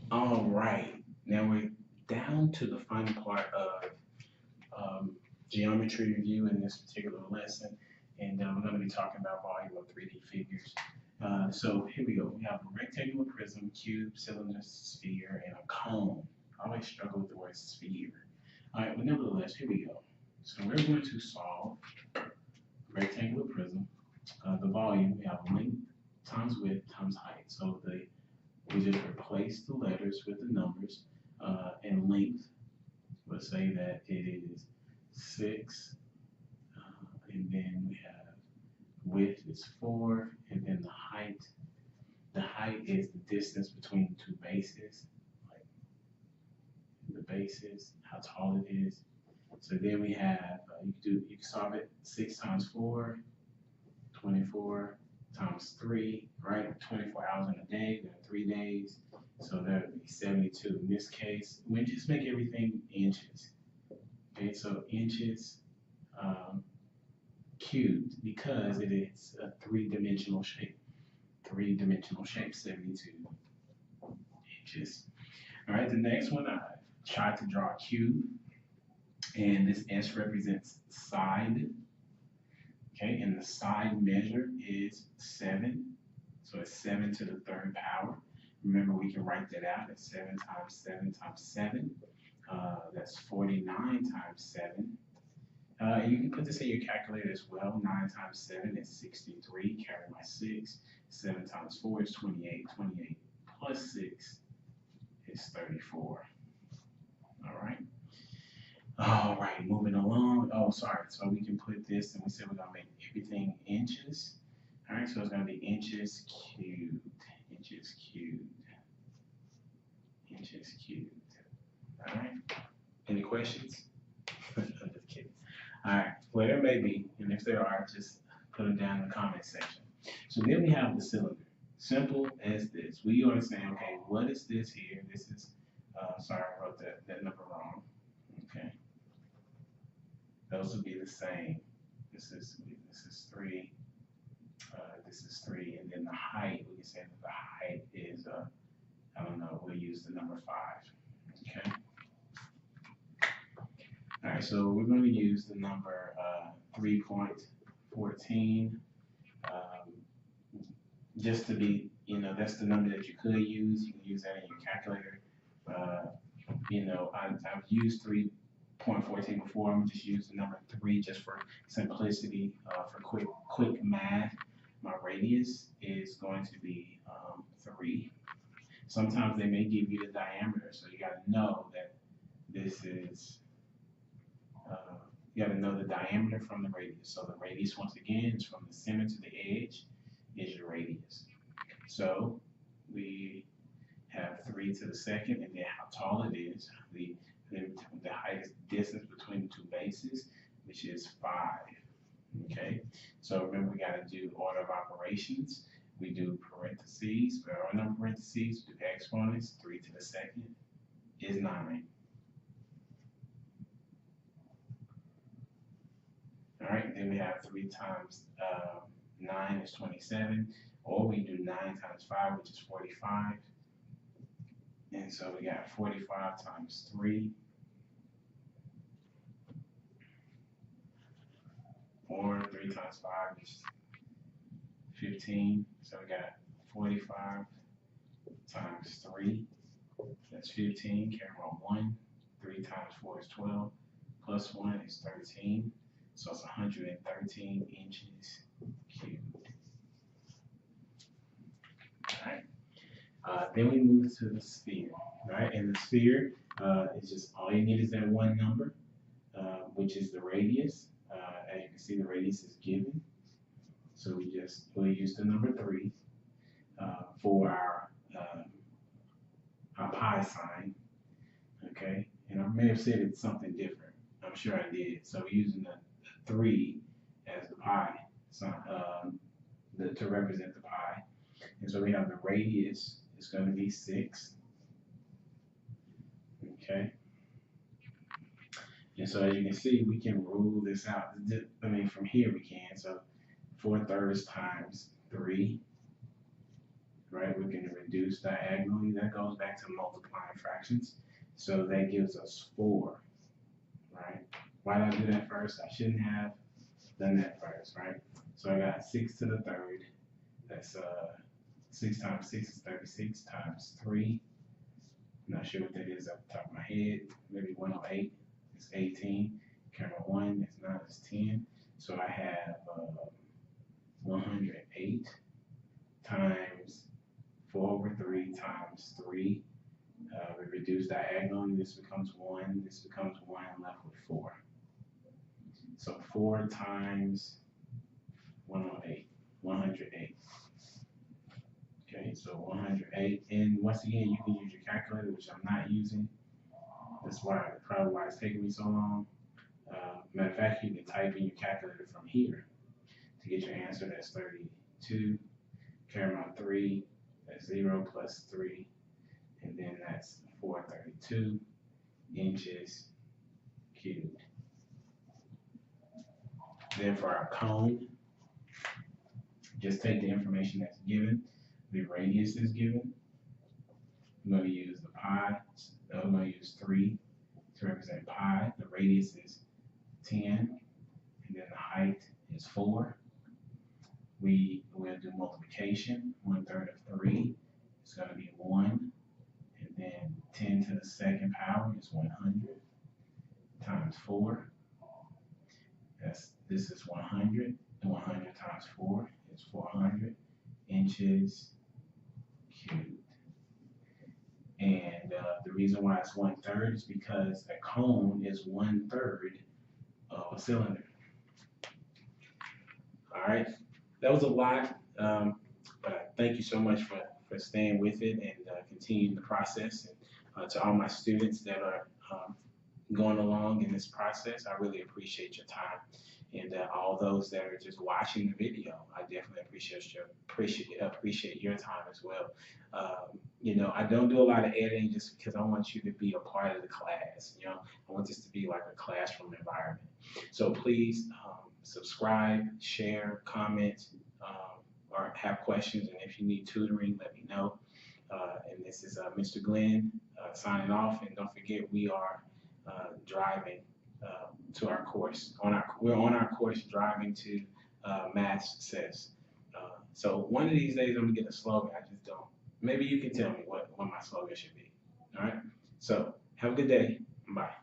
All right, now we're down to the final part of um, geometry review in this particular lesson, and we're going to be talking about volume of 3D figures. So here we go. We have a rectangular prism, cube, cylinder, sphere, and a cone. I always struggle with the word sphere. All right, but nevertheless, here we go. So we're going to solve rectangular prism. The volume, we have length times width times height. So we just replace the letters with the numbers, and length. Let's say that it is 6, and then we have width is 4, and then the height is the distance between the two bases, like the bases, how tall it is. So then we have, you can solve it 6 times 4, 24 times 3, right? 24 hours in a day, there are 3 days. So that would be 72. In this case, we just make everything inches. Okay, so inches cubed because it is a three-dimensional shape. Three-dimensional shape, 72 inches. All right, the next one, I tried to draw a cube, and this S represents side. Okay, and the side measure is 7. So it's 7 to the third power. Remember, we can write that out as 7 times 7 times 7. That's 49 times 7. You can put this in your calculator as well. 9 times 7 is 63. Carry my 6. 7 times 4 is 28. 28 plus 6 is 34. All right. All right, moving along. Oh, sorry. So we can put this, and we said we're going to make everything inches. All right, so it's going to be inches cubed. Inches cubed. Inches cubed. All right. Any questions? I'm just kidding. All right. Well, there may be, and if there are, just put them down in the comment section. So then we have the cylinder. Simple as this. We are saying, okay, what is this here? This is, sorry, I wrote that number wrong. Okay. Those will be the same. This is 3. This is 3, and then the height. We can say that the height is I don't know. We'll use the number 5. Okay. All right. So we're going to use the number 3.14. Just to be, that's the number that you could use. You can use that in your calculator. I've used 3.14 before. I'm gonna just use the number 3 just for simplicity, for quick math. My radius is going to be 3. Sometimes they may give you the diameter, so you got to know that this is. You got to know the diameter from the radius. So the radius, once again, is from the center to the edge, is your radius. So we have 3 to the second, and then how tall it is. The height is the distance between the two bases, which is 5. Okay, so remember we got to do order of operations. We do parentheses. There are no parentheses. We do exponents. 3 to the second is 9. All right, then we have 3 times 9 is 27, or we do 9 times 5, which is 45. And so we got 45 times 3, or 3 times 5 is 15. So we got 45 times 3, that's 15. Carry on 1. 3 times 4 is 12. Plus 1 is 13. So it's 113 inches cubed. All right. Then we move to the sphere. Right, and the sphere is just all you need is that one number, which is the radius. As you can see, the radius is given. So we'll use the number 3 for our pi sign. Okay, and I may have said it's something different. I'm sure I did. So we're using the 3 as the pi sign, to represent the pi. And so we have the radius is going to be 6. Okay. And so as you can see, we can rule this out. I mean, from here we can. So 4/3 times 3 right? We can reduce diagonally. That goes back to multiplying fractions. So that gives us 4, right? Why did I do that first? I shouldn't have done that first, right? So I got 6 to the third. That's 6 times 6 is 36 times 3. Not sure what that is off the top of my head. Maybe 108 is 18. Camera 1 is 9 is 10. So I have 108 times 4 over 3 times 3. We reduce diagonally. This becomes 1. This becomes 1, left with 4. So 4 times 108, 108. Okay, so 108. And once again, you can use your calculator, which I'm not using. That's probably why it's taking me so long. Matter of fact, you can type in your calculator from here to get your answer. That's 32. Carry on 3. That's 0 plus 3. And then that's 432 inches cubed. Then for our cone, just take the information that's given. The radius is given. I'm going to use the pi. I'm going to use 3 to represent pi. The radius is 10, and then the height is 4. We will do multiplication. 1/3 of 3 is going to be 1, and then 10 to the second power is 100 times 4. This is 100, and 100 times 4 is 400 inches cubed. And the reason why it's 1/3 is because a cone is 1/3 of a cylinder. All right, that was a lot, but I thank you so much for staying with it and continuing the process. And to all my students that are going along in this process, I really appreciate your time. And all those that are just watching the video, I definitely appreciate your time as well. You know, I don't do a lot of editing just because I want you to be a part of the class. You know, I want this to be like a classroom environment. So please subscribe, share, comment, or have questions. And if you need tutoring, let me know. And this is Mr. Glenn signing off. And don't forget, we are driving to our course. We're on our course driving to math success. So one of these days I'm gonna get a slogan. I just don't. Maybe you can tell me what my slogan should be. All right. So have a good day. Bye.